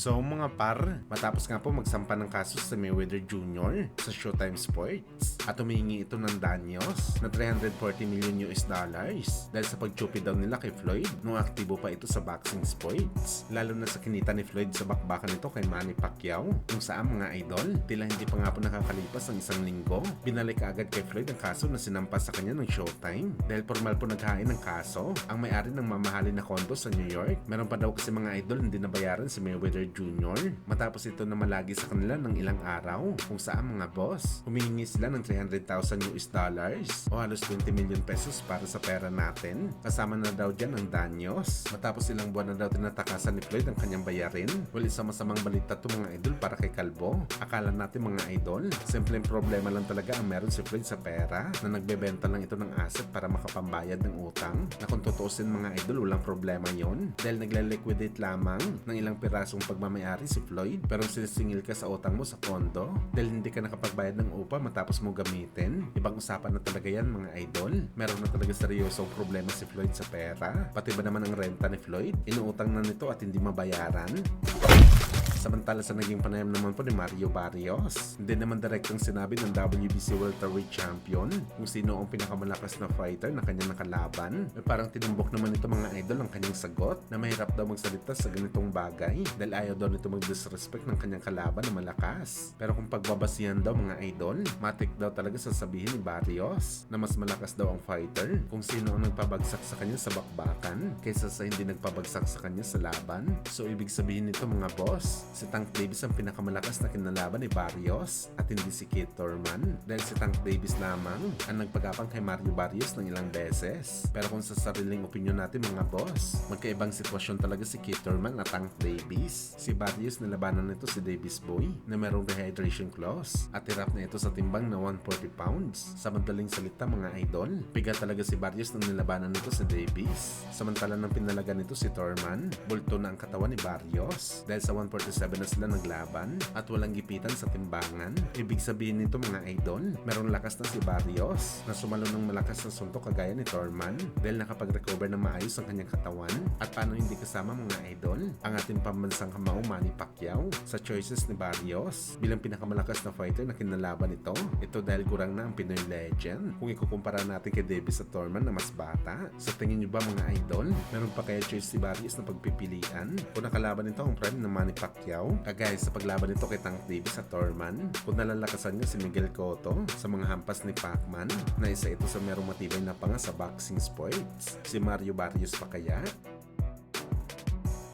So mga par, matapos nga po magsampa ng kaso sa Mayweather Jr. sa Showtime Sports at humingi ito ng danyos na $340 million dahil sa pagchupi daw nila kay Floyd nung aktibo pa ito sa boxing sports. Lalo na sa kinita ni Floyd sa bakbakan nito kay Manny Pacquiao kung saan mga idol, tila hindi pa nga po nakakalipas ang isang linggo, binalik agad kay Floyd ang kaso na sinampa sa kanya ng Showtime dahil formal po naghain ng kaso ang may-ari ng mamahalin na kondo sa New York. Meron pa daw kasi mga idol hindi nabayaran si Mayweather Jr. matapos ito na malagi sa kanila ng ilang araw kung saan mga boss humihingi sila ng $300,000 o halos 20 million pesos para sa pera natin. Kasama na daw dyan ang danyos matapos ilang buwan na daw tinatakasan ni Floyd ang kanyang bayarin. Well, isang masamang balita to mga idol para kay Kalbo. Akala natin mga idol, simpleng problema lang talaga ang meron si Floyd sa pera na nagbebenta lang ito ng asset para makapambayad ng utang na kung tutuusin mga idol walang problema yon dahil nagle-liquidate lamang ng ilang pirasong pagmamayari si Floyd pero sinisingil ka sa utang mo sa kondo dahil hindi ka nakapagbayad ng upa matapos mo gamitin. Ibang usapan na talaga yan mga idol. Meron na talaga seryosong problema si Floyd sa pera. Pati ba naman ang renta ni Floyd? Inuutang na nito at hindi mabayaran. Samantala sa naging panayam naman po ni Mario Barrios, hindi naman direktang sinabi ng WBC welterweight champion kung sino ang pinakamalakas na fighter na kanyang nakalaban. Parang tinumbok naman ito mga idol ang kanyang sagot na mahirap daw magsalita sa ganitong bagay dahil ayaw daw nito mag-disrespect ng kanyang kalaban na malakas. Pero kung pagbabasihan daw mga idol, matik daw talaga sasabihin ni Barrios na mas malakas daw ang fighter kung sino ang nagpabagsak sa kanya sa bakbakan kaysa sa hindi nagpabagsak sa kanya sa laban. So ibig sabihin nito mga boss, si Tank Davis ang pinakamalakas na kinalaban ni Barrios at hindi si Keith Thurman dahil si Tank Davis lamang ang nagpagapang kay Mario Barrios ng ilang beses. Pero kung sa sariling opinion natin mga boss, magkaibang sitwasyon talaga si Keith Thurman at Tank Davis. Si Barrios nilabanan nito si Davis Boy na merong rehydration clause at hirap na ito sa timbang na 140 pounds. Sa madaling salita mga idol, bigat talaga si Barrios nang nilabanan nito si Davis. Samantala nang pinalagan nito si Thurman, bulto na ang katawan ni Barrios dahil sa 147 na sila naglaban at walang gipitan sa timbangan. Ibig sabihin nito mga idol, merong lakas na si Barrios na sumalo ng malakas na suntok kagaya ni Thurman dahil nakapag-recover ng maayos ang kanyang katawan. At paano hindi kasama mga idol ang ating pambansang kamao Manny Pacquiao sa choices ni Barrios bilang pinakamalakas na fighter na kinalaban ito. Ito dahil kurang na ang Pinoy legend kung ikukumpara natin kay Davis at Thurman na mas bata. Sa tingin nyo ba mga idol, meron pa kaya choice si Barrios na pagpipilian kung nakalaban nito ang prime ng Manny Pacquiao kagaya sa paglaban nito kay Tank Davis at Thurman? Kung nalalakasan niya si Miguel Cotto sa mga hampas ni Pacman na isa ito sa merong matibay na panga sa boxing sports, si Mario Barrios pa kaya?